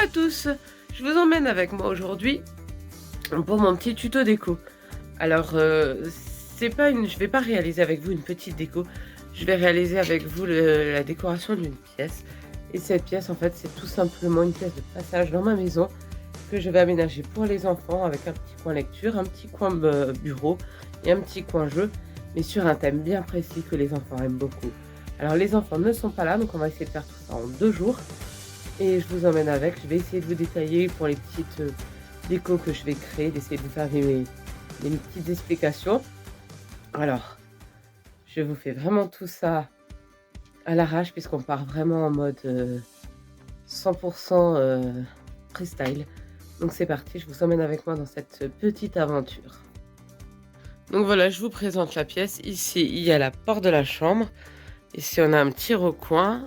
à tous, je vous emmène avec moi aujourd'hui pour mon petit tuto déco. Alors, je vais pas réaliser avec vous une petite déco, je vais réaliser avec vous la décoration d'une pièce. Et cette pièce, en fait, c'est tout simplement une pièce de passage dans ma maison que je vais aménager pour les enfants avec un petit coin lecture, un petit coin bureau et un petit coin jeu, mais sur un thème bien précis que les enfants aiment beaucoup. Alors, les enfants ne sont pas là, donc on va essayer de faire tout ça en 2 jours. Et je vous emmène avec, je vais essayer de vous détailler pour les petites décos que je vais créer, d'essayer de vous faire des petites explications. Alors, je vous fais vraiment tout ça à l'arrache puisqu'on part vraiment en mode 100% freestyle. Donc c'est parti, je vous emmène avec moi dans cette petite aventure. Donc voilà, je vous présente la pièce. Ici, il y a la porte de la chambre. Ici, on a un petit recoin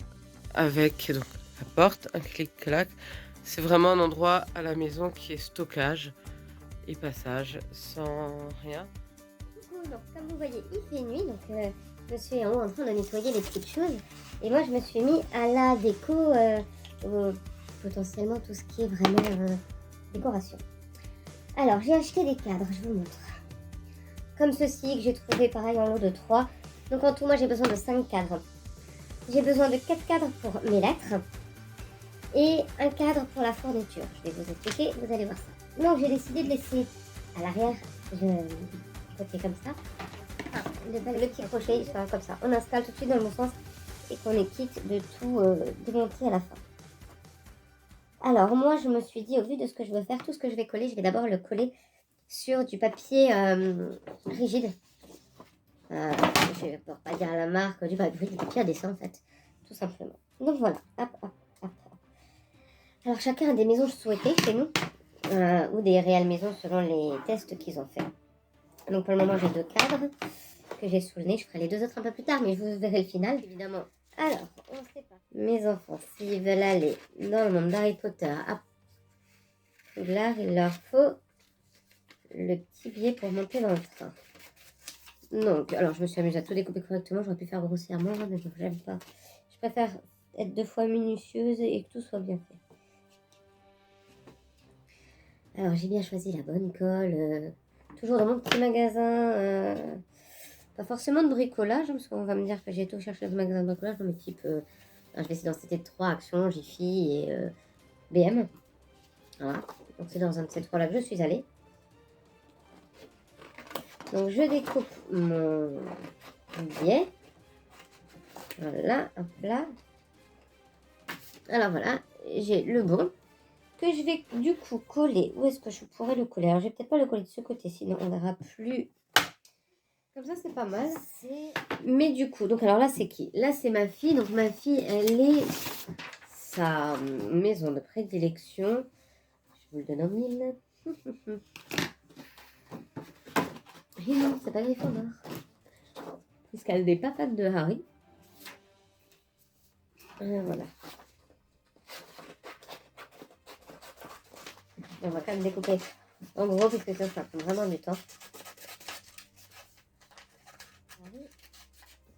avec donc, la porte, un clic-clac. C'est vraiment un endroit à la maison qui est stockage et passage sans rien. Donc, comme vous voyez, il fait nuit, donc monsieur est en haut en train de nettoyer les petites choses. Et moi, je me suis mis à la déco, potentiellement tout ce qui est vraiment décoration. Alors, j'ai acheté des cadres, je vous montre. Comme ceci, que j'ai trouvé pareil en lot de 3. Donc en tout, moi, j'ai besoin de 5 cadres. J'ai besoin de 4 cadres pour mes lettres et un cadre pour la fourniture. Je vais vous expliquer, vous allez voir ça. Donc, j'ai décidé de laisser à l'arrière, côté comme ça, le petit crochet, il sera comme ça. On installe tout de suite dans le bon sens et qu'on est quitte de tout démonter à la fin. Alors, moi, je me suis dit, au vu de ce que je veux faire, tout ce que je vais coller, je vais d'abord le coller sur du papier rigide. Je ne peux pas dire la marque, du papier à dessin en fait, tout simplement. Donc voilà, hop, hop, hop. Alors chacun a des maisons souhaitées chez nous, ou des réelles maisons selon les tests qu'ils ont fait. Donc pour le moment j'ai 2 cadres que j'ai sous le nez, je ferai les 2 autres un peu plus tard, mais je vous verrai le final évidemment. Alors, on sait pas. Mes enfants, s'ils veulent aller dans le monde d'Harry Potter à Poudlard, il leur faut le petit billet pour monter dans le train. Donc, alors je me suis amusée à tout découper correctement. J'aurais pu faire grossièrement, mais bon, j'aime pas. Je préfère être 2 fois minutieuse et que tout soit bien fait. Alors, j'ai bien choisi la bonne colle. Toujours dans mon petit magasin. Pas forcément de bricolage, hein, parce qu'on va me dire que j'ai tout cherché dans ce magasin de bricolage, mais type... je vais essayer d'en citer 3, Action, Jiffy et BM. Voilà. Donc, c'est dans un de ces 3-là que je suis allée. Donc, je découpe mon billet. Voilà, hop là. Alors voilà, j'ai le bon que je vais du coup coller. Où est-ce que je pourrais le coller? Alors, je vais peut-être pas le coller de ce côté, sinon on verra plus. Comme ça, c'est pas mal. Mais du coup, donc alors là, c'est qui? Là, c'est ma fille. Donc, ma fille, elle est sa maison de prédilection. Je vous le donne en mille. Et non, c'est pas Gryffondor. Puisqu'elle n'est pas fan de Harry. Voilà. On va quand même découper en gros, parce que ça prend vraiment du temps.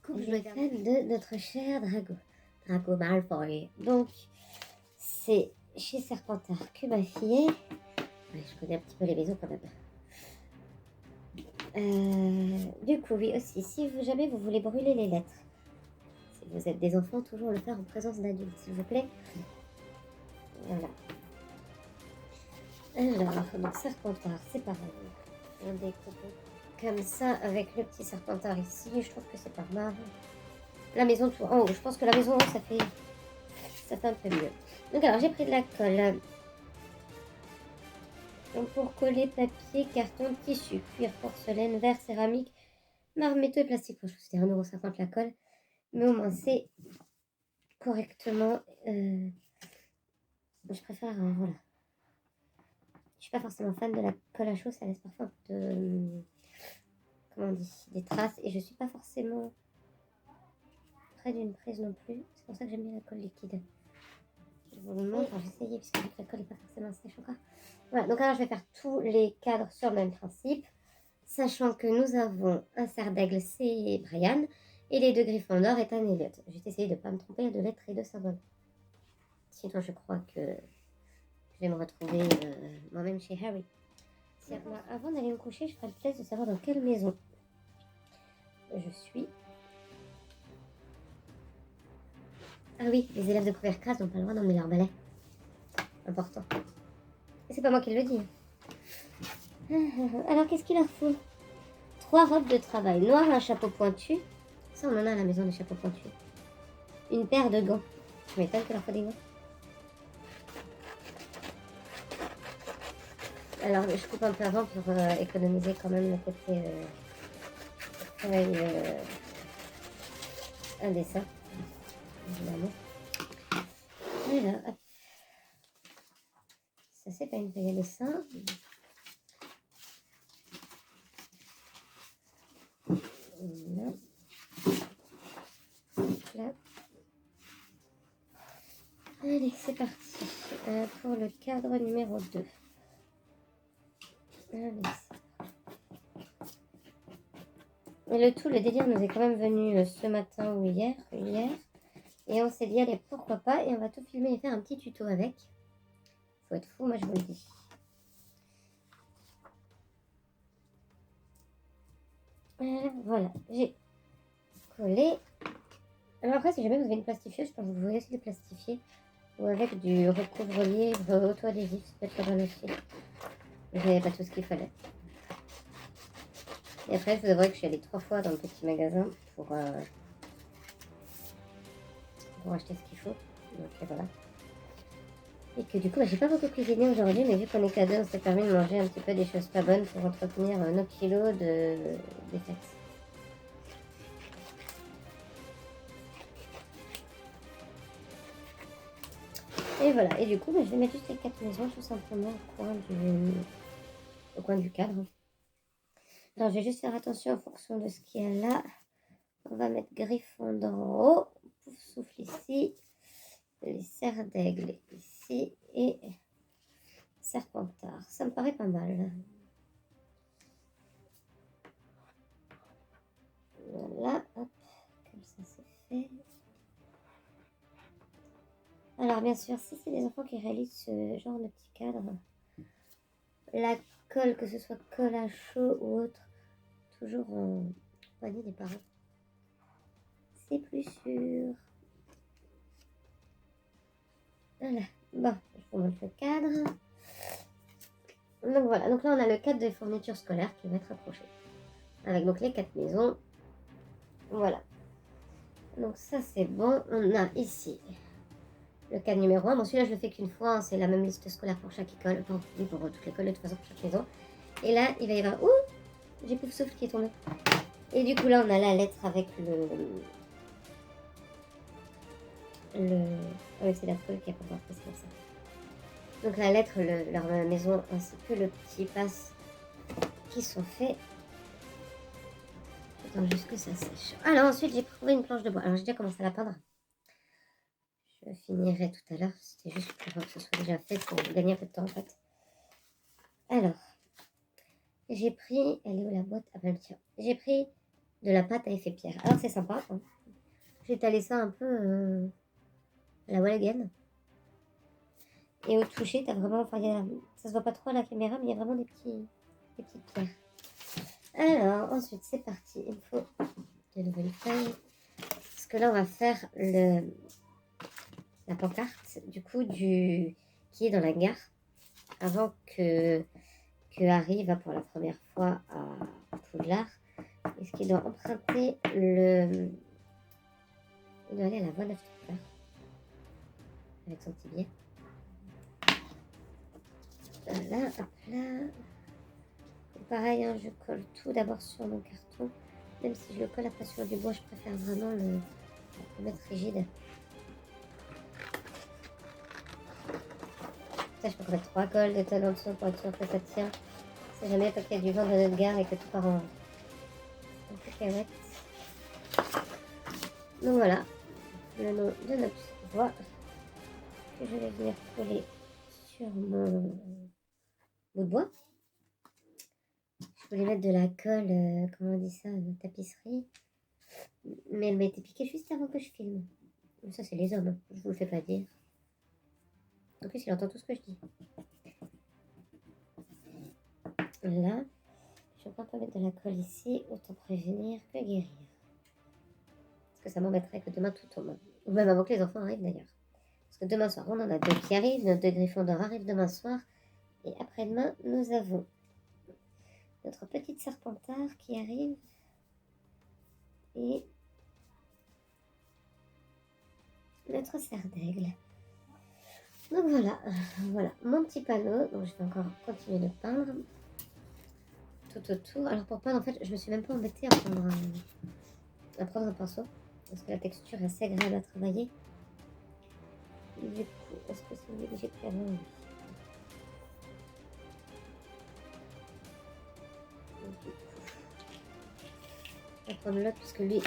Je vais faire de notre cher Drago Malfoy. Donc, c'est chez Serpentard que ma fille est. Ouais, je connais un petit peu les maisons quand même. Du coup, oui, aussi, si jamais vous voulez brûler les lettres, si vous êtes des enfants, toujours le faire en présence d'adultes, s'il vous plaît. Voilà. Alors, donc Serpentard, c'est pareil. On découpe comme ça avec le petit Serpentard ici. Je trouve que c'est pas mal. La maison tout en haut. Je pense que la maison en haut, ça fait un peu mieux. Donc alors, j'ai pris de la colle. Donc pour coller papier, carton, tissu, cuir, porcelaine, verre, céramique, marbre, métaux et plastique. Franchement, c'était 1,50 € la colle. Mais au moins, c'est correctement... je préfère... voilà. Je suis pas forcément fan de la colle à chaud. Ça laisse parfois un peu de... comment on dit? Des traces. Et je suis pas forcément près d'une prise non plus. C'est pour ça que j'aime bien la colle liquide. Je vous le montre. J'ai essayé puisque la colle n'est pas forcément sèche encore. Voilà, donc alors je vais faire tous les cadres sur le même principe, sachant que nous avons un cerf d'aigle, c'est Brian, et les 2 Gryffondor est un Elliot. Je vais essayer de ne pas me tromper de lettres et de symboles. Sinon je crois que je vais me retrouver moi-même chez Harry. Tiens, moi, avant d'aller me coucher, je ferai le test de savoir dans quelle maison je suis. Ah oui, les élèves de première classe n'ont pas le droit d'emmener leur balai. Important. Et c'est pas moi qui le dis. Alors, qu'est-ce qu'il leur faut? 3 robes de travail noires, un chapeau pointu. Ça, on en a à la maison, des chapeaux pointus. Une paire de gants. Je m'étonne qu'il leur faut des gants. Alors, je coupe un peu avant pour économiser quand même le côté un dessin, évidemment. Voilà, hop. Ça, c'est pas une feuille à dessin. Voilà. Là. Allez, c'est parti pour le cadre numéro 2. Allez. Et le délire nous est quand même venu ce matin ou hier. Et on s'est dit, allez, pourquoi pas. Et on va tout filmer et faire un petit tuto avec. Faut être fou, moi je vous le dis. Voilà, j'ai collé. Alors après, si jamais vous avez une plastifieuse, je pense que vous pouvez aussi les plastifier. Ou avec du recouvre-livre auto-adhésif, ça peut être pas mal aussi. Mais j'avais pas tout ce qu'il fallait. Et après, je vous avouerai que je suis allée 3 fois dans le petit magasin pour acheter ce qu'il faut. Donc voilà. Et que du coup, j'ai pas beaucoup cuisiné aujourd'hui, mais vu qu'on est qu'à 2, on s'est permis de manger un petit peu des choses pas bonnes pour entretenir nos kilos des fêtes. Et voilà, et du coup, je vais mettre juste les 4 maisons tout simplement au coin du cadre. Alors, je vais juste faire attention en fonction de ce qu'il y a là. On va mettre Gryffondor en haut, Poufsouffle ici, les Serres d'Aigle ici et Serpentard. Ça me paraît pas mal. Voilà, hop, comme ça c'est fait. Alors bien sûr, si c'est des enfants qui réalisent ce genre de petit cadre, la colle, que ce soit colle à chaud ou autre, toujours en compagnie des parents. C'est plus sûr. Voilà, bon, je vous montre le cadre. Donc voilà, donc là on a le cadre des fournitures scolaires qui va être accroché. Avec donc les 4 maisons. Voilà. Donc ça c'est bon. On a ici le cadre numéro 1. Bon celui-là je le fais qu'une fois. Hein. C'est la même liste scolaire pour chaque école. Pour toutes les écoles de toute façon pour chaque maison. Et là il va y avoir... Ouh, j'ai Poufsouffle qui est tombé. Et du coup là on a la lettre avec Ah oui c'est la folle qui a pas encore fait ça. Donc la lettre, leur maison ainsi que le petit pass qui sont faits. J'attends juste que ça sèche. Alors ensuite j'ai trouvé une planche de bois. Alors j'ai déjà commencé à la peindre. Je finirai tout à l'heure. C'était juste pour que ce soit déjà fait pour gagner un peu de temps en fait. Alors, j'ai pris... Elle est où la boîte? Ah ben tiens. J'ai pris de la pâte à effet pierre. Alors c'est sympa. Hein. J'ai étalé ça un peu à la wall again. Et au toucher, t'as vraiment... Enfin, ça se voit pas trop à la caméra, mais il y a vraiment des petites pierres. Alors, ensuite, c'est parti. Il me faut de nouvelles feuilles. Parce que là, on va faire la pancarte, du coup, qui est dans la gare. Avant que Harry va pour la première fois à Poudlard. Est-ce qu'il doit emprunter il doit aller à la voie 9 avec son petit billet. Voilà, hop là. Et pareil, hein, je colle tout d'abord sur mon carton. Même si je le colle après sur du bois, je préfère vraiment le mettre rigide. Ça, je peux mettre 3 colles de tonne en dessous pour être sûr que ça tient. Si jamais quand il y a du vent dans notre gare et que tout part en cacahuète. Donc voilà, le nom de notre voie que je vais venir coller sur mon bout de bois. Je voulais mettre de la colle, comment on dit ça, tapisserie. Mais elle m'a été piquée juste avant que je filme. Ça, c'est les hommes, je vous le fais pas dire. En plus, il entend tout ce que je dis. Là, je vais encore pas mettre de la colle ici. Autant prévenir que guérir. Parce que ça m'embêterait que demain tout tombe. Ou même avant que les enfants arrivent d'ailleurs. Parce que demain soir, on en a deux qui arrivent. Notre deux Gryffondor arrive demain soir. Et après-demain, nous avons notre petite Serpentard qui arrive. Et notre cerf d'aigle. Donc voilà, voilà mon petit panneau. Donc je vais encore continuer de peindre tout autour. Alors pour peindre, en fait, je me suis même pas embêtée à prendre un pinceau parce que la texture est assez agréable à travailler. Du coup, est-ce que c'est lui que j'ai pris avant? Oui. Du coup, je vais prendre l'autre parce que lui, il est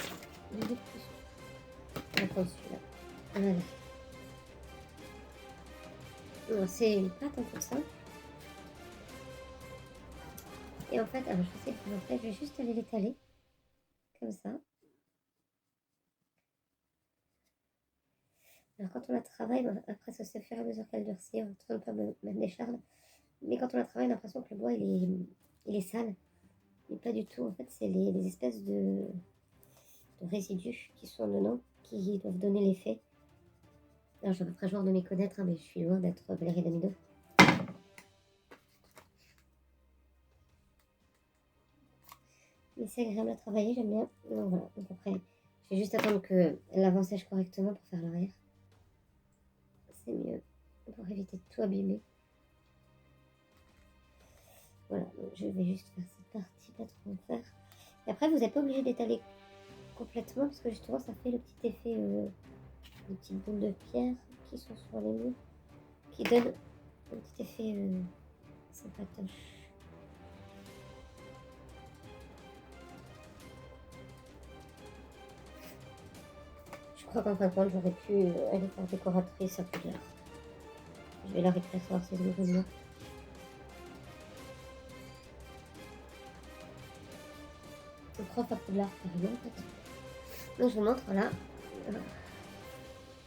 plus. On va prendre celui-là. Voilà. C'est une pâte en tout ça. Et en fait, alors je sais que je vais juste aller l'étaler comme ça. Alors quand on la travaille, bon, après ça se fait au fur et à mesure qu'elle durcit, on ne pas mettre des charles. Mais quand on la travaille, on a l'impression que le bois il est sale. Mais pas du tout, en fait c'est les espèces de résidus qui sont dedans qui doivent donner l'effet. Alors j'ai à peu près genre de m'y connaître, hein, mais je suis loin d'être Valérie Damido. Mais c'est agréable à travailler, j'aime bien. Donc voilà, donc après je vais juste attendre que l'avant sèche correctement pour faire l'arrière. C'est mieux pour éviter de tout abîmer. Voilà, donc je vais juste faire cette partie, pas trop en faire. Et après, vous n'êtes pas obligé d'étaler complètement parce que justement, ça fait le petit effet, des petites boules de pierre qui sont sur les murs, qui donnent un petit effet sympatoche. Je crois qu'en fin de compte, j'aurais pu aller faire décoratrice à Poudlard. Je vais leur écrire sur ces nouveaux mots. Prof à Poudlard, carrément, en fait. Donc, je vous montre, voilà.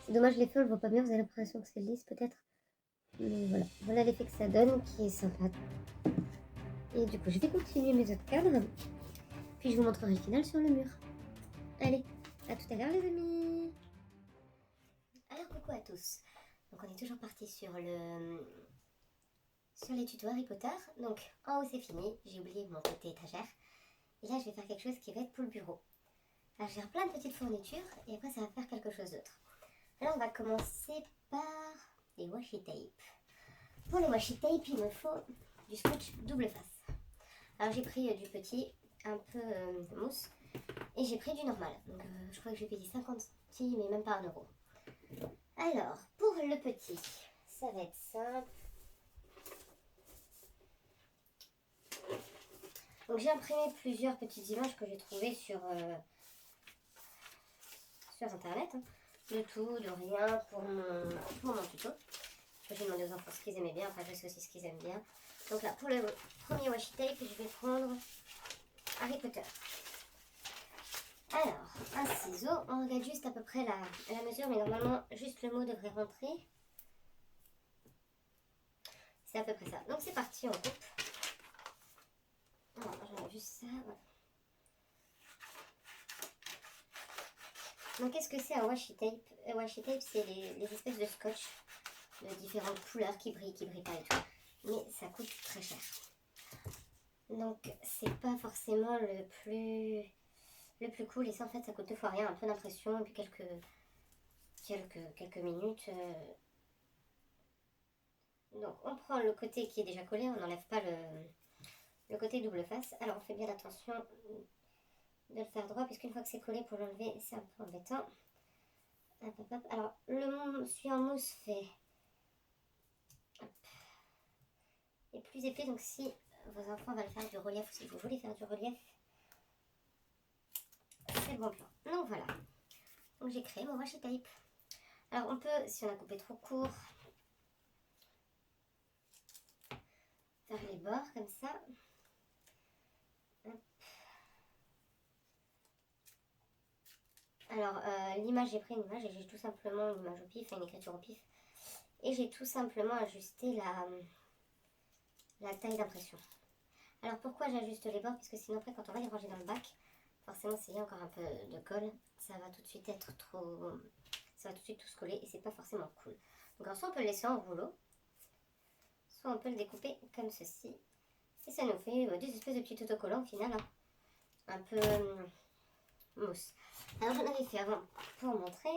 C'est dommage, les feux, on le voit pas bien, vous avez l'impression que c'est lisse, peut-être. Mais voilà, voilà l'effet que ça donne, qui est sympa. Et du coup, je vais continuer mes autres cadres. Puis je vous montrerai le final sur le mur. Allez, à tout à l'heure les amis. Alors coucou à tous. Donc on est toujours parti sur les tutos Harry Potter. Donc en haut c'est fini, j'ai oublié mon côté étagère. Et là je vais faire quelque chose qui va être pour le bureau. Alors j'ai plein de petites fournitures et après ça va faire quelque chose d'autre. Alors on va commencer par les washi tape. Pour les washi tape il me faut du scotch double face. Alors j'ai pris du petit, un peu mousse. Et j'ai pris du normal. Donc je crois que j'ai payé 50 centimes, mais même pas 1 euro. Alors, pour le petit, ça va être simple. Donc j'ai imprimé plusieurs petites images que j'ai trouvées sur internet. Hein. De tout, de rien, pour mon tuto. J'ai demandé aux enfants ce qu'ils aimaient bien, après je sais aussi ce qu'ils aiment bien. Donc là, pour le premier washi tape, je vais prendre Harry Potter. Alors, un ciseau, on regarde juste à peu près la mesure, mais normalement, juste le mot devrait rentrer. C'est à peu près ça. Donc c'est parti, on coupe. Alors, j'enlève juste ça. Voilà. Donc qu'est-ce que c'est un washi tape? Un washi tape, c'est les espèces de scotch de différentes couleurs qui brillent pas et tout. Mais ça coûte très cher. Donc c'est pas forcément le plus cool. Et ça en fait ça coûte 2 fois rien, un peu d'impression et puis quelques minutes. Donc on prend le côté qui est déjà collé, on n'enlève pas le côté double face. Alors on fait bien attention de le faire droit puisqu'une fois que c'est collé, pour l'enlever c'est un peu embêtant. Hop, hop, hop. Alors celui en mousse fait est plus épais, donc si vos enfants veulent faire du relief ou si vous voulez faire du relief, c'est le bon plan. Donc voilà, donc j'ai créé mon washi tape. Alors on peut, si on a coupé trop court, faire les bords comme ça. Hop. Alors l'image, j'ai pris une image et j'ai tout simplement une image au pif, une écriture au pif. Et j'ai tout simplement ajusté la taille d'impression. Alors pourquoi j'ajuste les bords? Parce que sinon après quand on va les ranger dans le bac, forcément s'il y a encore un peu de colle, ça va tout de suite être trop... Ça va tout de suite tout se coller et c'est pas forcément cool. Donc alors, soit on peut le laisser en rouleau, soit on peut le découper comme ceci. Et ça nous fait des espèces de petits autocollants au final, hein. Un peu mousse. Alors j'en avais fait avant pour montrer.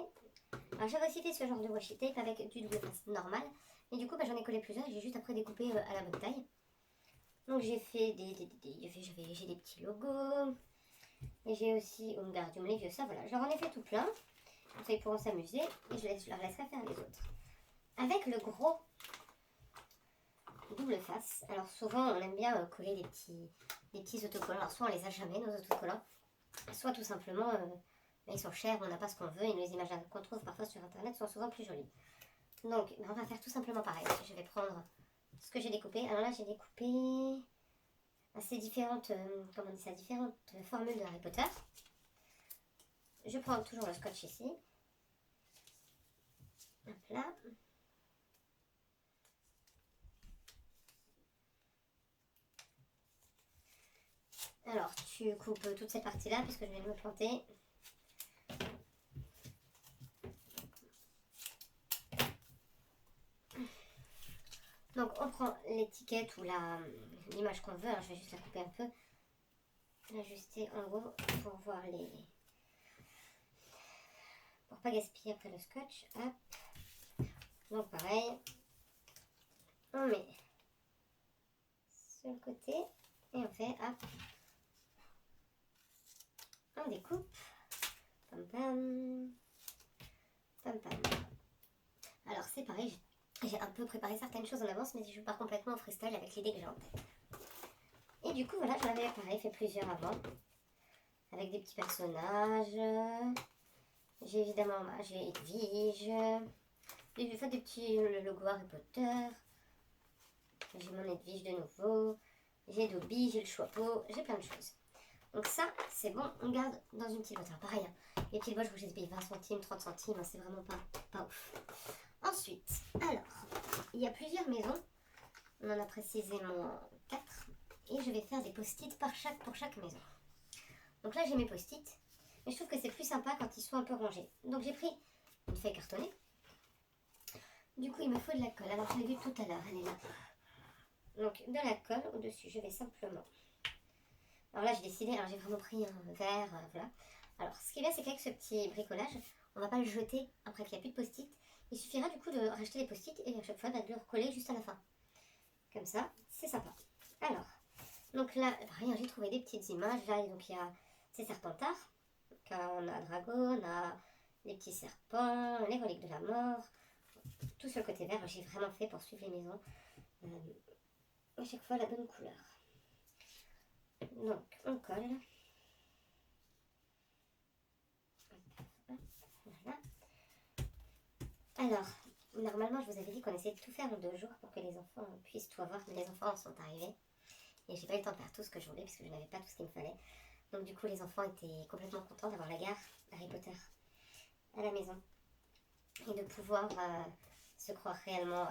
Alors j'avais aussi fait ce genre de washi tape avec du double face normal. Et du coup j'en ai collé plusieurs et j'ai juste après découpé à la bonne taille. Donc j'ai fait j'ai des petits logos. Et j'ai aussi Wingardium Leviosa, voilà. J'en ai fait tout plein. Comme ça ils pourront s'amuser. Et je leur laisserai faire les autres. Avec le gros double face. Alors souvent on aime bien coller des petits autocollants. Alors soit on les a jamais nos autocollants. Soit tout simplement ils sont chers, on n'a pas ce qu'on veut et les images qu'on trouve parfois sur internet sont souvent plus jolies. Donc on va faire tout simplement pareil. Je vais prendre ce que j'ai découpé. Alors là j'ai découpé ces différentes, différentes formules de Harry Potter. Je prends toujours le scotch ici. Hop là. Alors tu coupes toute cette partie là puisque je vais me planter. Donc on prend l'étiquette ou l'image qu'on veut. Alors je vais juste la couper un peu. L'ajuster en haut pour voir les... Pour pas gaspiller après le scotch. Hop. Donc pareil. On met sur le côté. Et on fait hop. On découpe. Pam pam. Pam pam. Alors c'est pareil. J'ai un peu préparé certaines choses en avance, mais je pars complètement en freestyle avec l'idée que j'ai en tête. Et du coup, voilà, j'en avais pareil fait plusieurs avant. Avec des petits personnages. J'ai évidemment, j'ai Edwige. J'ai fait des petits logos Harry Potter. J'ai mon Edwige de nouveau. J'ai Dobby, j'ai le Choixpeau. J'ai plein de choses. Donc ça, c'est bon, on garde dans une petite boîte. Alors pareil, hein, les petites boîtes, je vous les paye 20 centimes, 30 centimes, hein, c'est vraiment pas ouf. Ensuite, alors, il y a plusieurs maisons. On en a précisément 4. Et je vais faire des post-it pour chaque maison. Donc là, j'ai mes post-it. Mais je trouve que c'est plus sympa quand ils sont un peu rangés. Donc j'ai pris une feuille cartonnée. Du coup, il me faut de la colle. Alors, je l'ai vu tout à l'heure, elle est là. Donc, de la colle au-dessus. Je vais simplement... Alors là, j'ai décidé, alors j'ai vraiment pris un verre, voilà. Alors, ce qui est bien, c'est qu'avec ce petit bricolage, on va pas le jeter après qu'il n'y a plus de post-it. Il suffira du coup de racheter les post-it et à chaque fois de le recoller juste à la fin. Comme ça, c'est sympa. Alors, donc là, pareil, j'ai trouvé des petites images. Là, donc il y a ces serpentards. Donc, on a Dragon, on a les petits serpents, les reliques de la mort. Tout sur le côté vert, j'ai vraiment fait pour suivre les maisons. À chaque fois la bonne couleur. Donc, on colle. Voilà. Alors, normalement, je vous avais dit qu'on essayait de tout faire en 2 jours pour que les enfants puissent tout avoir. Mais les enfants sont arrivés. Et j'ai pas eu le temps de faire tout ce que je voulais puisque je n'avais pas tout ce qu'il me fallait. Donc du coup, les enfants étaient complètement contents d'avoir la gare Harry Potter à la maison. Et de pouvoir se croire réellement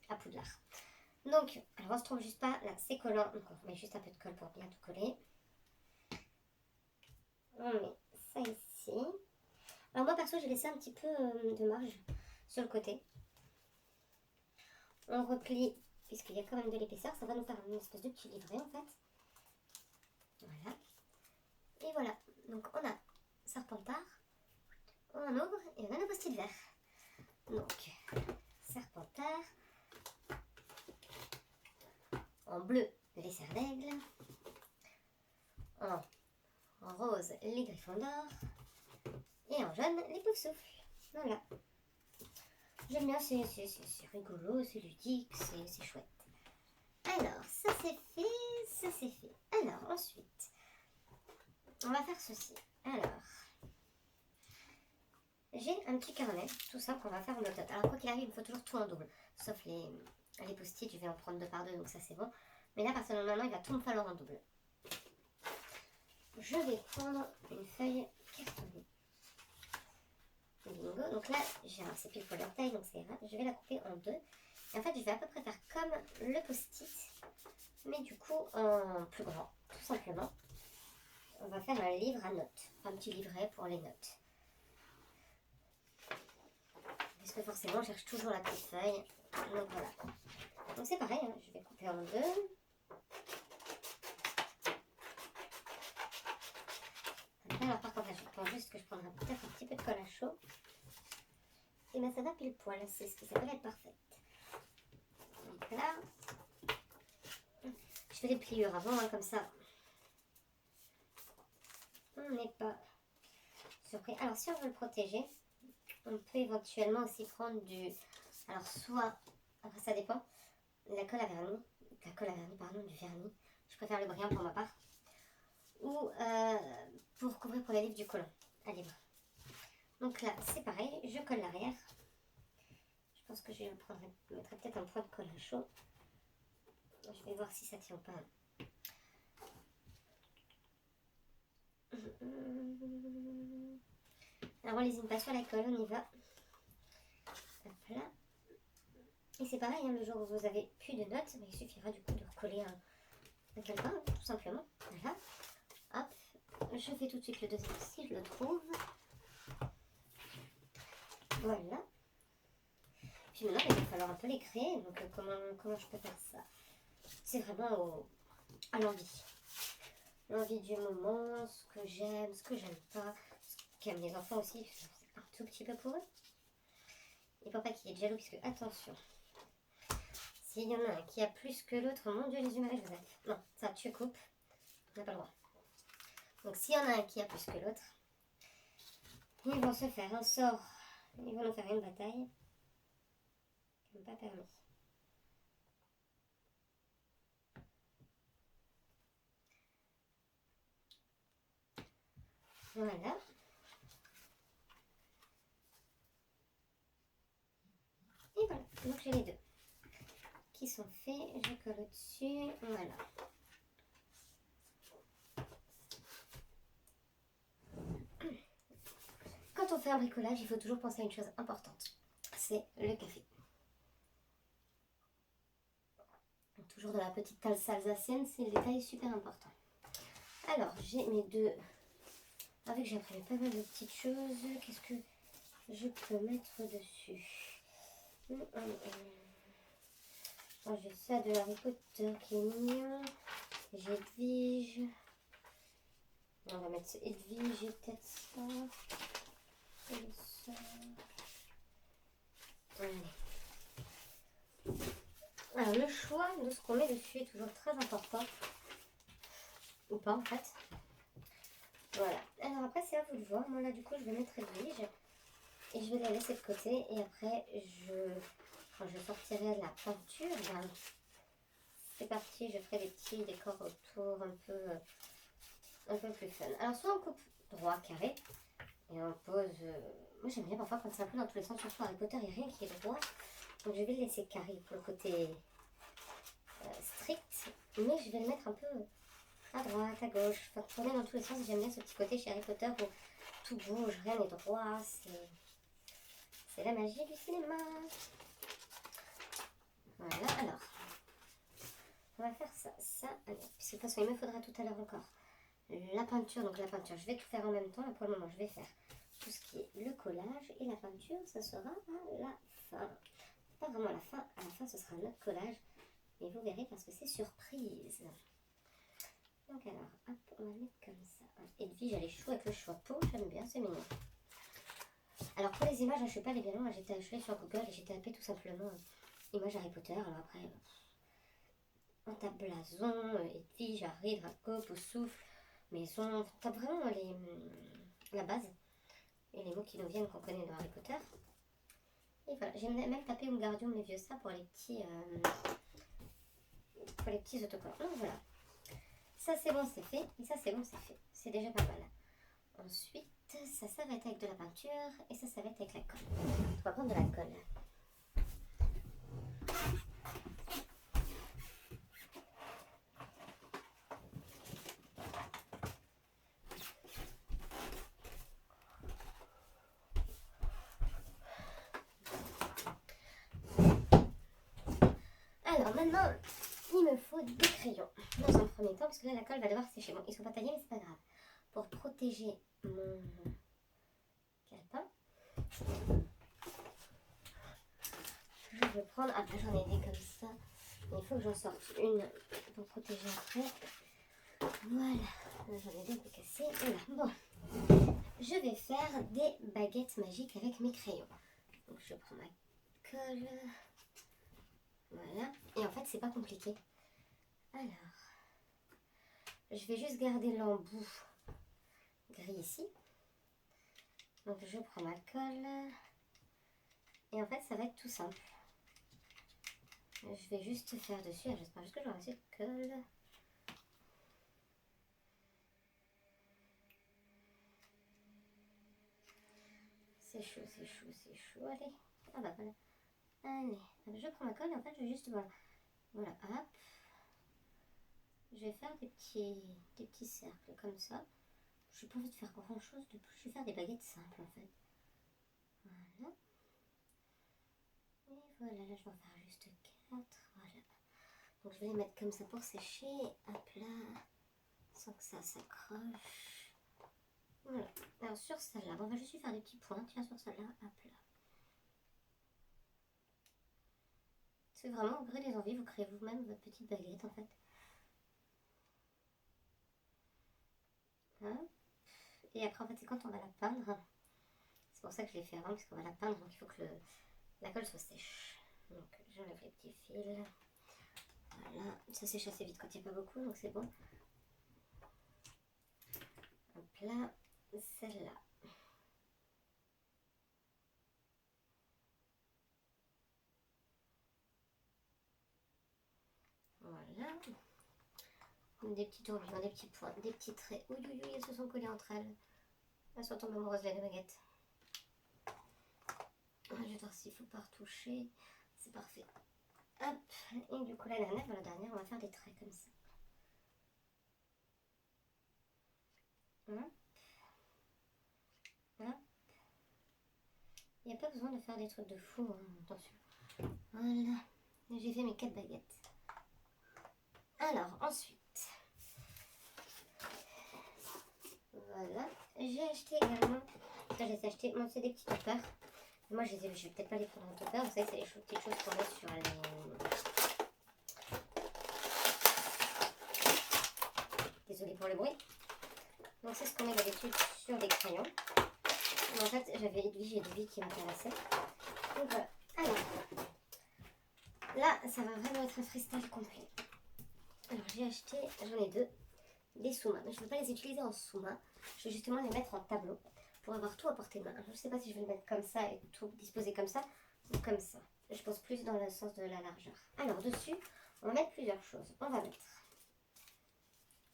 à Poudlard. Donc, alors on se trompe juste pas, là c'est collant, donc on met juste un peu de colle pour bien tout coller. On met ça ici. Alors moi perso j'ai laissé un petit peu de marge sur le côté. On replie, puisqu'il y a quand même de l'épaisseur, ça va nous faire une espèce de petit livret en fait. Voilà. Et voilà, donc on a Serpentard, on ouvre et on a nos post-it verts. Donc, Serpentard. En bleu, les cerfs d'aigle. En rose, les griffons d'or. Et en jaune, les poufs-souffles. Voilà. J'aime bien, c'est rigolo, c'est ludique, c'est chouette. Alors, ça c'est fait, ça c'est fait. Alors, ensuite, on va faire ceci. Alors, j'ai un petit carnet, tout simple, qu'on va faire en bloc-notes. Alors, quoi qu'il arrive, il me faut toujours tout en double. Sauf les post-it, je vais en prendre 2 par 2, donc ça c'est bon. Mais là, personnellement, il va tout me falloir en double. Je vais prendre une feuille cartonnée. Bingo. Donc là, c'est pile poil la taille, donc ça ira. Je vais la couper en deux. Et en fait, je vais à peu près faire comme le post-it, mais du coup en plus grand, tout simplement. On va faire un livre à notes, un petit livret pour les notes. Parce que forcément, on cherche toujours la petite feuille. Donc voilà. Donc c'est pareil, hein, je vais couper en deux. Alors par contre, là, je pense juste que je prendrai peut-être un petit peu de colle à chaud. Et bien ça va pile poil, c'est ce qui s'appelle être parfaite. Donc là, je fais les pliures avant, hein, comme ça. On n'est pas surpris. Alors si on veut le protéger, on peut éventuellement aussi prendre du... Alors soit, après ça dépend, la colle à vernis, pardon, du vernis. Je préfère le brillant pour ma part. Ou pour couvrir pour les livres du collant à livre. Donc là, c'est pareil, je colle l'arrière. Je pense que je mettrai peut-être un point de colle à chaud. Je vais voir si ça tient ou pas. Alors on lésine pas sur la colle, on y va. Hop là. Et c'est pareil, hein, le jour où vous avez plus de notes, il suffira du coup de recoller un calepin, tout simplement. Voilà. Hop. Je fais tout de suite le deuxième si je le trouve. Voilà. Puis maintenant, il va falloir un peu les créer. Donc comment je peux faire ça? C'est vraiment à l'envie. L'envie du moment, ce que j'aime, ce que j'aime pas, ce qu'aiment les enfants aussi, c'est un tout petit peu pour eux. Et pour pas qu'il y ait de jaloux, puisque attention, s'il y en a un qui a plus que l'autre, mon Dieu, les humains, vous êtes. Non, ça, tu coupes, on n'a pas le droit. Donc s'il y en a un qui a plus que l'autre, ils vont se faire un sort, ils vont nous faire une bataille, comme pas permis. Voilà. Et voilà, donc j'ai les deux qui sont faits, je colle au-dessus, voilà. Quand on fait un bricolage, il faut toujours penser à une chose importante, c'est le café. Donc, toujours dans la petite tasse alsacienne, c'est le détail super important. Alors, j'ai mes deux... Avec j'ai appris pas mal de petites choses, qu'est-ce que je peux mettre dessus? Oh, j'ai ça de Harry Potter qui est mignon. J'ai Edwige. On va mettre Edwige, j'ai peut-être ça. Et ça. Allez. Alors le choix de ce qu'on met dessus est toujours très important. Ou pas en fait. Voilà. Alors après c'est à vous de voir. Moi là du coup je vais mettre Edwige. Et je vais la laisser de côté. Et après quand je sortirai de la peinture, ben, c'est parti, je ferai des petits décors autour un peu plus fun. Alors soit on coupe droit, carré, et on pose... moi j'aime bien parfois quand c'est un peu dans tous les sens, surtout Harry Potter, il n'y a rien qui est droit. Donc je vais le laisser carré pour le côté strict, mais je vais le mettre un peu à droite, à gauche, enfin tourner dans tous les sens. J'aime bien ce petit côté chez Harry Potter où tout bouge, rien n'est droit, c'est la magie du cinéma. Voilà, alors... On va faire ça, allez, puisque de toute façon il me faudra tout à l'heure encore la peinture. Donc la peinture, je vais tout faire en même temps. Et pour le moment, je vais faire tout ce qui est le collage. Et la peinture, ça sera à la fin. Pas vraiment à la fin. À la fin, ce sera notre collage. Et vous verrez parce que c'est surprise. Donc alors, hop, on va le mettre comme ça. Edwige, elle est chou avec le chapeau. J'aime bien, c'est mignon. Alors pour les images, je ne suis pas allée bien loin. Je suis allée sur Google et j'ai tapé tout simplement images Harry Potter. Alors après... on tape blason, Edwige, Harry, Draco, Poussoufle, maison, on tape vraiment la base et les mots qui nous viennent qu'on connaît dans Harry Potter. Et voilà, j'ai même tapé Wingardium Leviosa pour les petits autocollants. Donc voilà, ça c'est bon, c'est fait, et ça c'est bon, c'est fait. C'est déjà pas mal. Ensuite, ça va être avec de la peinture et ça va être avec la colle. On va prendre de la colle. Alors maintenant, il me faut des crayons dans un premier temps parce que là la colle va devoir sécher. Bon, ils sont pas taillés mais c'est pas grave. Pour protéger mon calepin, je vais prendre... Ah, j'en ai des comme ça. Mais il faut que j'en sorte une pour protéger après. Voilà, j'en ai deux un peu cassés. Voilà, bon. Je vais faire des baguettes magiques avec mes crayons. Donc je prends ma colle. Voilà. Et en fait, c'est pas compliqué. Alors, je vais juste garder l'embout gris ici. Donc je prends ma colle. Et en fait, ça va être tout simple. Je vais juste faire dessus. J'espère juste que j'aurai assez de colle. C'est chaud, c'est chaud, c'est chaud. Allez. Ah bah voilà. Allez. Je prends ma colle et en fait, je vais juste... Voilà. Voilà, hop. Je vais faire des petits cercles comme ça. Je n'ai pas envie de faire grand chose de plus. Je vais faire des baguettes simples en fait. Voilà. Et voilà, là je vais en faire juste 4. Voilà. Donc je vais les mettre comme ça pour sécher. Hop là. Sans que ça s'accroche. Voilà. Alors sur celle-là, on va juste faire des petits points. Tiens, sur celle-là, hop là. C'est vraiment au gré des envies, vous créez vous-même votre petite baguette en fait. Hein. Et après en fait c'est quand on va la peindre. C'est pour ça que je l'ai fait avant, parce qu'on va la peindre, donc il faut que la colle soit sèche. Donc j'enlève les petits fils. Voilà, ça sèche assez vite quand il n'y a pas beaucoup, donc c'est bon. Hop là, celle-là. Voilà. Des petits tourbillons, des petits points, des petits traits. Oui, oui, oui, elles se sont collées entre elles. Elles sont tombées amoureuses les deux baguettes. Je vais voir s'il ne faut pas retoucher. C'est parfait. Hop, et du coup la dernière, on va faire des traits comme ça. Hop. Hop. Il n'y a pas besoin de faire des trucs de fou, hein, attention. Voilà, j'ai fait mes 4 baguettes. Alors, ensuite, voilà, j'ai acheté également, ça je les ai achetés, bon, c'est des petits toppers. Moi, je vais peut-être pas les prendre en topper, vous savez, c'est les petites choses qu'on met sur les... Désolée pour le bruit. Donc, c'est ce qu'on met d'habitude sur les crayons. Mais en fait, j'avais j'ai du qui m'intéressait. Donc, voilà. Alors, là, ça va vraiment être un freestyle complet. Alors, j'ai acheté, j'en ai 2, des sous-mains. Mais je ne veux pas les utiliser en sous-main. Je vais justement les mettre en tableau pour avoir tout à portée de main. Je ne sais pas si je vais le mettre comme ça et tout disposer comme ça ou comme ça. Je pense plus dans le sens de la largeur. Alors, dessus, on va mettre plusieurs choses. On va mettre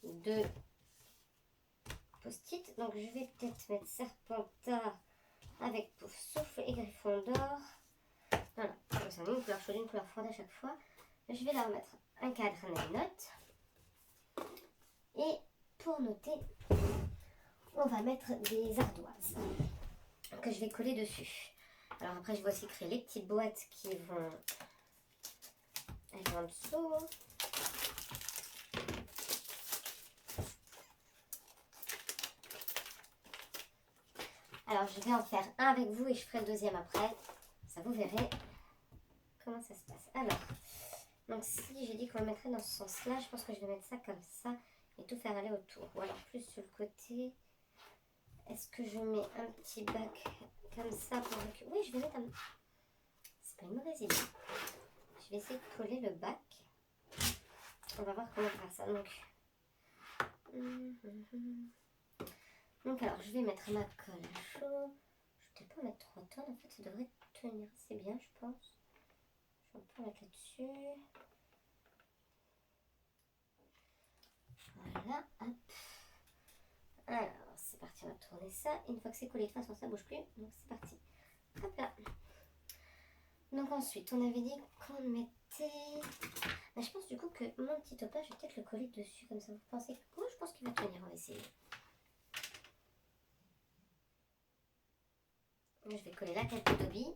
2 post-it. Donc, je vais peut-être mettre Serpentard avec Pouf Souffle et Gryffondor. Voilà, comme ça, une couleur chaude, une couleur froide à chaque fois. Je vais leur mettre un cadenas de notes. Et pour noter, on va mettre des ardoises que je vais coller dessus. Alors après, je vais aussi créer les petites boîtes qui vont être en dessous. Alors, je vais en faire un avec vous et je ferai le deuxième après. Ça, vous verrez comment ça se passe. Alors, donc si j'ai dit qu'on le mettrait dans ce sens-là, je pense que je vais mettre ça comme ça et tout faire aller autour. Ou alors plus sur le côté. Est-ce que je mets un petit bac comme ça pour récupérer... Oui, je vais mettre un... C'est pas une mauvaise idée. Je vais essayer de coller le bac. On va voir comment faire ça. Donc alors, je vais mettre ma colle à chaud. Je vais peut-être pas mettre 3 tonnes. En fait, ça devrait tenir assez bien, je pense. Je vais un peu mettre là-dessus. Voilà, hop. Alors, c'est parti, on va tourner ça. Une fois que c'est collé, de toute façon, ça bouge plus. Donc, c'est parti. Hop là. Donc, ensuite, on avait dit qu'on mettait... Ben, je pense du coup que mon petit topper, je vais peut-être le coller dessus. Comme ça, vous pensez que... Moi, je pense qu'il va tenir. On va essayer. Je vais coller la tête de Dobby.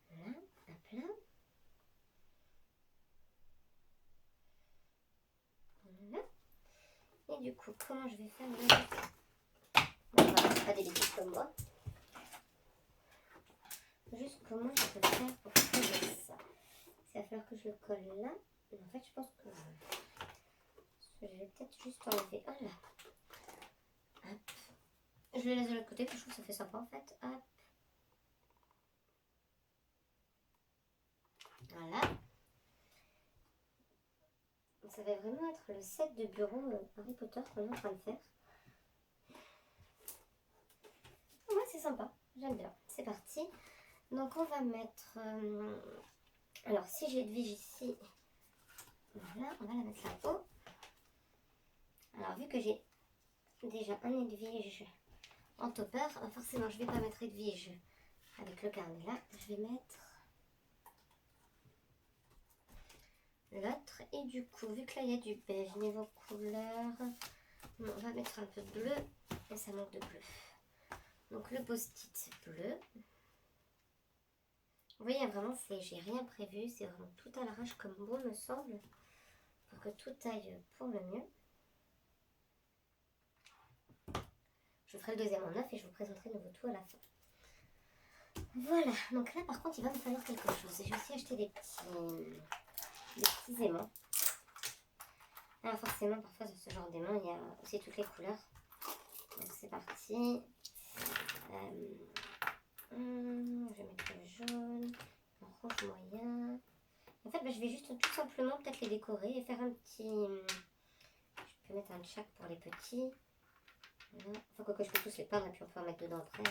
Voilà, hop là. du coup, comment je vais faire voilà, pas des bêtises comme moi. Juste comment je peux faire pour coller ça. Il va falloir que je le colle là. Mais en fait, je pense que je vais peut-être juste enlever un là. Hop. Je le laisse de l'autre côté, parce que je trouve que ça fait sympa en fait. Hop. Voilà. Ça va vraiment être le set de bureau Harry Potter qu'on est en train de faire. Ouais, c'est sympa. J'aime bien. C'est parti. Donc on va mettre... alors si j'ai de Edwige ici, voilà, on va la mettre là-haut. Alors vu que j'ai déjà un Edwige en topper, forcément je vais pas mettre Edwige avec le carnet là. Je vais mettre l'autre. Et du coup, vu que là il y a du beige niveau couleur, on va mettre un peu de bleu. Et ça manque de bleu. Donc le post-it bleu. Vous voyez, vraiment, j'ai rien prévu. C'est vraiment tout à l'arrache comme bon me semble. Pour que tout aille pour le mieux. Je ferai le deuxième en neuf et je vous présenterai de nouveau tout à la fin. Voilà. Donc là, par contre, il va me falloir quelque chose. J'ai aussi acheté des petits aimants. Alors forcément, parfois, sur ce genre d'aimants, il y a aussi toutes les couleurs. Donc c'est parti. Je vais mettre le jaune, le rouge moyen. En fait, je vais juste tout simplement peut-être les décorer et faire un petit... Je peux mettre un tchac pour les petits. Voilà. Enfin, quoi que je peux tous les peindre et puis on peut en mettre dedans après.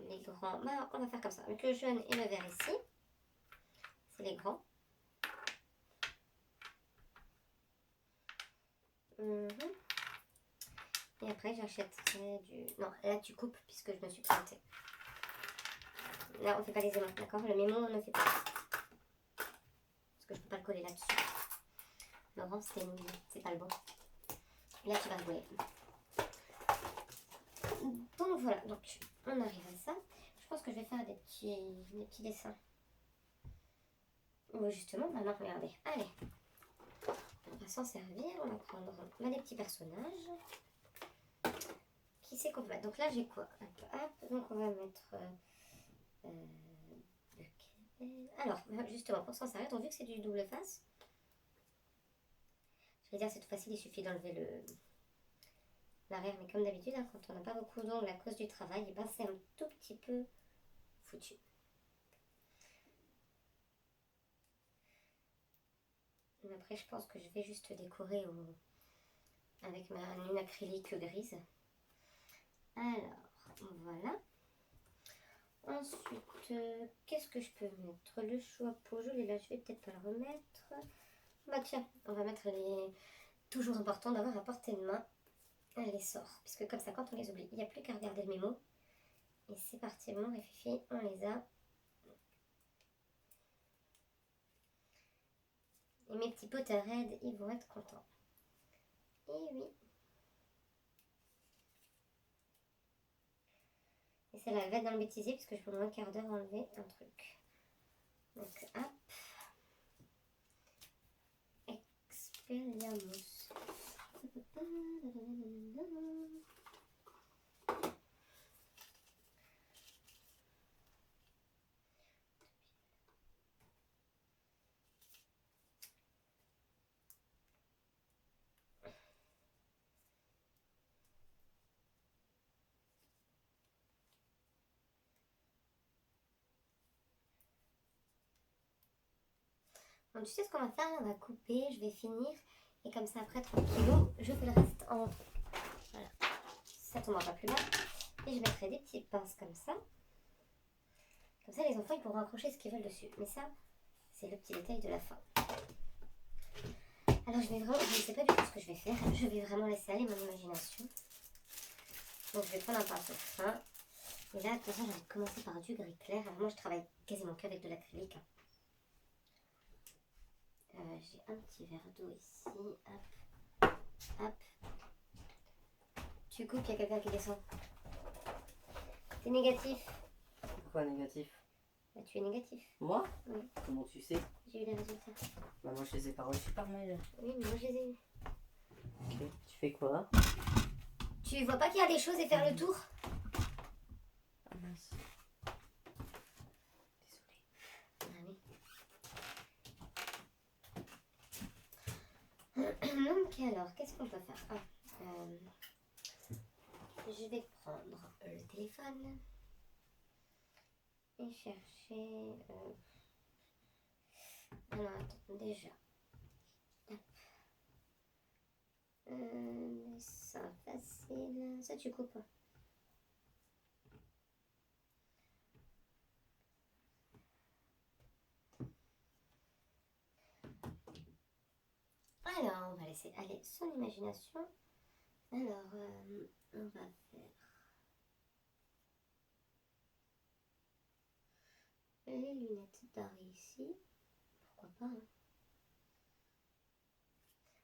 Les grands, bah, on va faire comme ça. Avec le jaune et le vert ici. C'est les grands. Et après, j'achèterai du... Non, là, tu coupes puisque je me suis plantée. Là, on ne fait pas les aimants, d'accord? Le mémo, on ne fait pas. Parce que je ne peux pas le coller là-dessus. Laurent, c'est pas le bon. Là, tu vas rigoler. Donc, voilà. Donc, on arrive à ça. Je pense que je vais faire des petits dessins. Ou justement, maintenant, regardez. Allez. On va s'en servir. On va prendre des petits personnages. Qui c'est qu'on peut mettre? Donc là, j'ai quoi? Hop. Donc, on va mettre... alors, justement, pour s'en servir, donc vu que c'est du double face, je vais dire c'est tout facile, il suffit d'enlever l'arrière, mais comme d'habitude, hein, quand on n'a pas beaucoup d'ongles à cause du travail, et ben c'est un tout petit peu foutu. Mais après, je pense que je vais juste décorer avec une acrylique grise. Alors, voilà. Ensuite, qu'est-ce que je peux mettre? Le choix peau jaune, et là, je vais peut-être pas le remettre. Bah tiens, on va mettre les... Toujours important d'avoir à portée de main les sorts. Puisque comme ça, quand on les oublie, il n'y a plus qu'à regarder le mémo. Et c'est parti, mon réfifi, on les a. Et mes petits Potterheads, ils vont être contents. Et oui. Et celle-là, elle va être dans le bêtisier puisque je peux en un quart d'heure enlever un truc. Donc, hop. Expelliarmus. Donc, tu sais ce qu'on va faire? On va couper, je vais finir. Et comme ça, après, tranquillou, je fais le reste en truc. Voilà. Ça tombera pas plus bas. Et je mettrai des petites pinces comme ça. Comme ça, les enfants, ils pourront accrocher ce qu'ils veulent dessus. Mais ça, c'est le petit détail de la fin. Alors, je ne sais pas du tout ce que je vais faire. Je vais vraiment laisser aller mon imagination. Donc, je vais prendre un pinceau fin. Et là, attention, j'ai commencé par du gris clair. Alors, moi, je travaille quasiment qu'avec de l'acrylique. J'ai un petit verre d'eau ici. Hop. Hop. Tu coupes, il y a quelqu'un qui descend. T'es négatif. Quoi négatif? Bah, tu es négatif. Moi? Oui. Comment tu sais? J'ai eu les résultats. Bah moi je les ai pas reçus par mail. Oui, mais moi je les ai eus. Ok, tu fais quoi? Tu vois pas qu'il y a des choses et faire le tour? Ah mince. Désolée. Ah oui. Donc alors, qu'est-ce qu'on peut faire? Je vais prendre le téléphone et chercher... Alors, attends, déjà. Dessin facile. Ça, tu coupes. Alors, on va laisser aller son imagination. Alors, on va faire les lunettes d'Harry ici. Pourquoi pas, hein.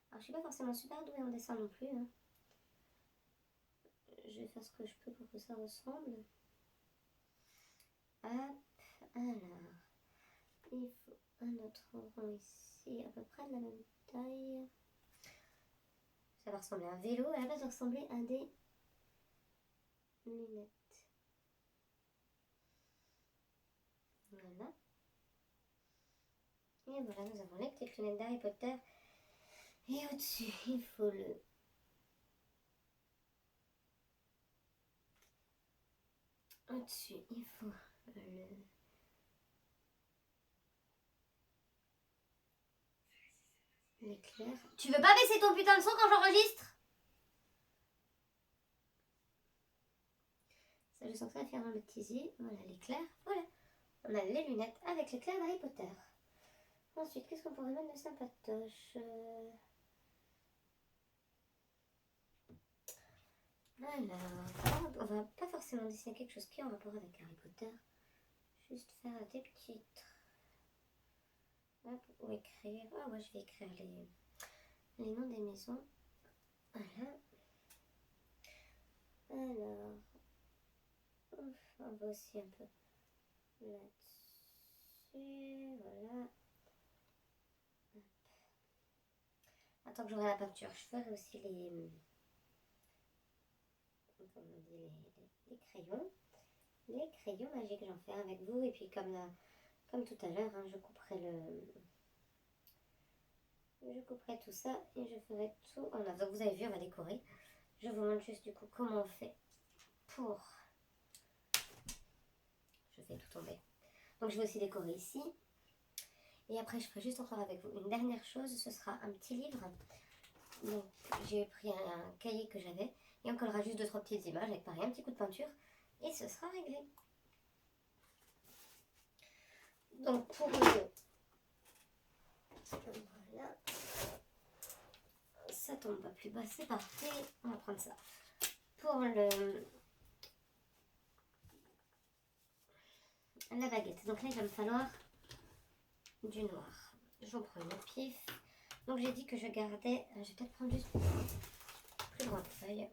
Alors, je suis pas forcément super douée en dessin non plus, hein. Je vais faire ce que je peux pour que ça ressemble. Hop, alors, il faut un autre rond ici, à peu près de la même taille. Ça va ressembler à un vélo, et à la base, ça va ressembler à des lunettes. Voilà. Et voilà, nous avons les petites lunettes d'Harry Potter. Et au-dessus, il faut le... Au-dessus, il faut le... L'éclair. Tu veux pas baisser ton putain de son quand j'enregistre? Ça, je sens que ça va faire un bêtisier. Voilà, l'éclair. Voilà. On a les lunettes avec l'éclair d'Harry Potter. Ensuite, qu'est-ce qu'on pourrait mettre de sympatoche? Alors, on va pas forcément dessiner quelque chose qui est en rapport avec Harry Potter. Juste faire des petits traits. Hop, ou écrire. Ah ouais, je vais écrire les noms des maisons. Voilà. Alors, on va aussi un peu là-dessus. Voilà. Hop. Attends que j'aurai la peinture, je ferai aussi les crayons. Les crayons magiques, j'en fais avec vous. Et puis comme tout à l'heure, hein, je couperai tout ça et je ferai tout en œuvre. Donc vous avez vu, on va décorer. Je vous montre juste du coup comment on fait pour... Je fais tout tomber. Donc je vais aussi décorer ici. Et après je ferai juste encore avec vous une dernière chose, ce sera un petit livre. Donc j'ai pris un cahier que j'avais et on collera juste 2-3 petites images avec pareil un petit coup de peinture et ce sera réglé. Donc pour le... Voilà. Ça tombe pas plus bas, c'est parfait. On va prendre ça. Pour la baguette. Donc là il va me falloir du noir. Je vous prends une pif. Donc j'ai dit que je gardais... Je vais peut-être prendre juste plus grande feuille.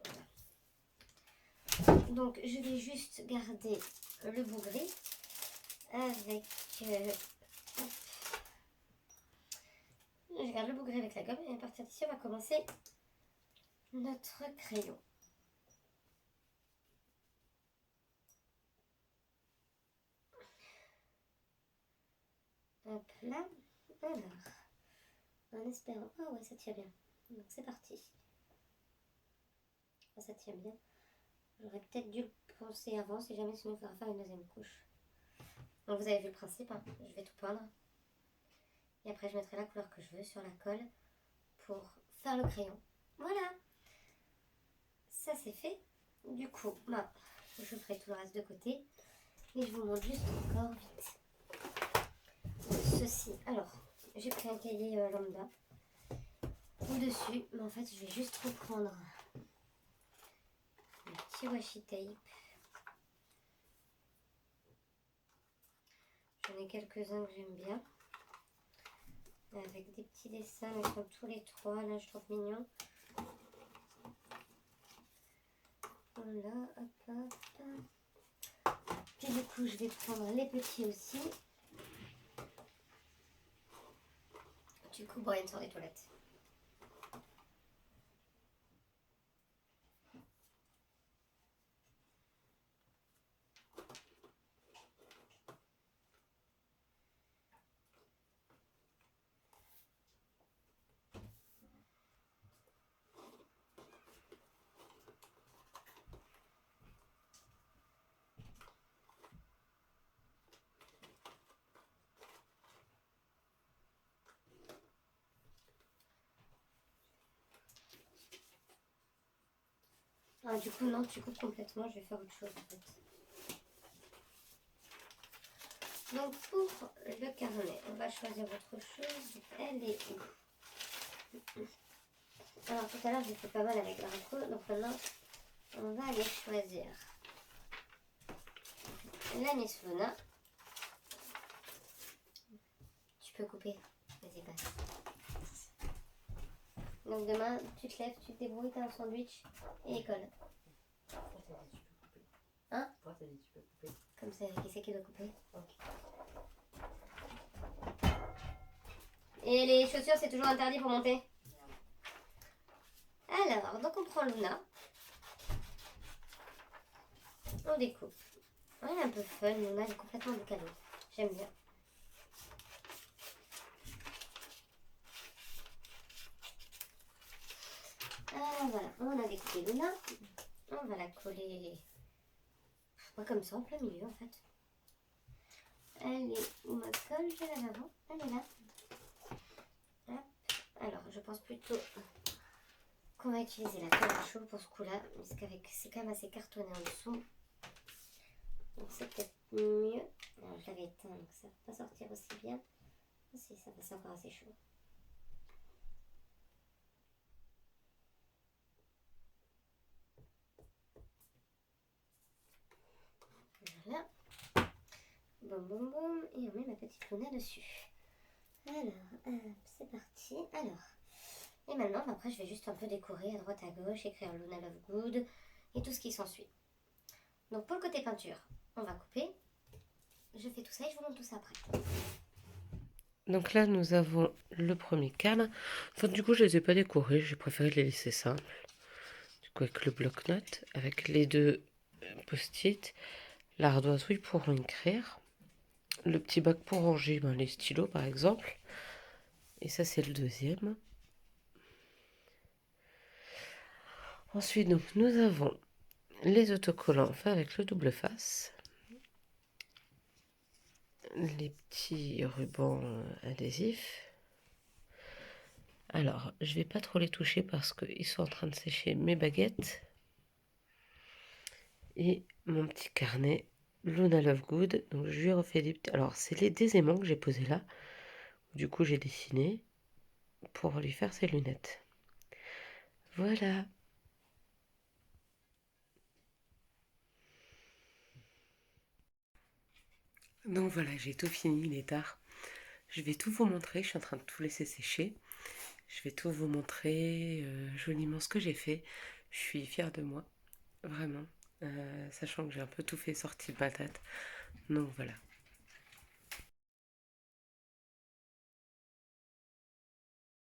Voilà. Donc je vais juste garder le bout gris avec... je garde le bout gris avec la gomme et à partir d'ici on va commencer notre crayon. Hop là. Alors, en espérant... Ah ouais, ça tient bien. Donc c'est parti. Ah, ça tient bien. J'aurais peut-être dû le penser avant, si jamais, sinon il faudra faire une deuxième couche. Donc vous avez vu le principe, hein. Je vais tout peindre. Et après je mettrai la couleur que je veux sur la colle pour faire le crayon. Voilà. Ça c'est fait. Du coup, bah, je ferai tout le reste de côté. Et je vous montre juste encore vite ceci. Alors, j'ai pris un cahier lambda. Au-dessus, mais en fait je vais juste reprendre le petit washi tape. J'en ai quelques-uns que j'aime bien. Avec des petits dessins, ils sont tous les trois. Là, je trouve mignon. Voilà, hop, hop. Puis du coup, je vais prendre les petits aussi. Du coup, Brian sort des toilettes. Ah, du coup, non, tu coupes complètement. Je vais faire autre chose en fait. Donc, pour le carnet, on va choisir autre chose. Elle est où? Alors, tout à l'heure, j'ai fait pas mal avec la reco. Donc, maintenant, on va aller choisir la Miss Fauna. Tu peux couper. Vas-y, passe. Donc, demain, tu te lèves, tu te débrouilles, t'as un sandwich et école. Hein? Comme ça, qui c'est qui doit couper? Okay. Et les chaussures, c'est toujours interdit pour monter? Alors, donc on prend Luna. On découpe. Elle est un peu fun, Luna, elle est complètement décalée. J'aime bien. Voilà, on a découpé Luna. On va la coller comme ça, en plein milieu en fait. Elle est où ma colle? Je l'avais avant. Elle est là. Hop. Alors, je pense plutôt qu'on va utiliser la colle à chaud pour ce coup-là, parce qu'avec c'est quand même assez cartonné en dessous. Donc c'est peut-être mieux. Alors, je l'avais éteint, donc ça va pas sortir aussi bien. Si, ça passe encore assez chaud. Voilà. Boum, boum, boum. Et on met ma petite Luna dessus. Alors, c'est parti. Alors, et maintenant, après, je vais juste un peu décorer à droite à gauche, écrire Luna Love Good et tout ce qui s'ensuit. Donc, pour le côté peinture, on va couper. Je fais tout ça et je vous montre tout ça après. Donc là, nous avons le premier cadre. Enfin, du coup, je les ai pas décorés, j'ai préféré les laisser simples. Du coup, avec le bloc-notes, avec les deux post-it, l'ardoise où ils pourront écrire, le petit bac pour ranger les stylos, par exemple. Et ça, c'est le deuxième. Ensuite, donc, nous avons les autocollants faits avec le double face. Les petits rubans adhésifs. Alors, je vais pas trop les toucher parce qu'ils sont en train de sécher mes baguettes. Et mon petit carnet Luna Love Good. Donc, je lui ai refait des petits... Alors, c'est des aimants que j'ai posés là. Du coup, j'ai dessiné pour lui faire ses lunettes. Voilà. Donc voilà, j'ai tout fini, il est tard. Je vais tout vous montrer, je suis en train de tout laisser sécher. Je vais tout vous montrer joliment ce que j'ai fait. Je suis fière de moi, vraiment. Sachant que j'ai un peu tout fait sorti de patate. Donc voilà.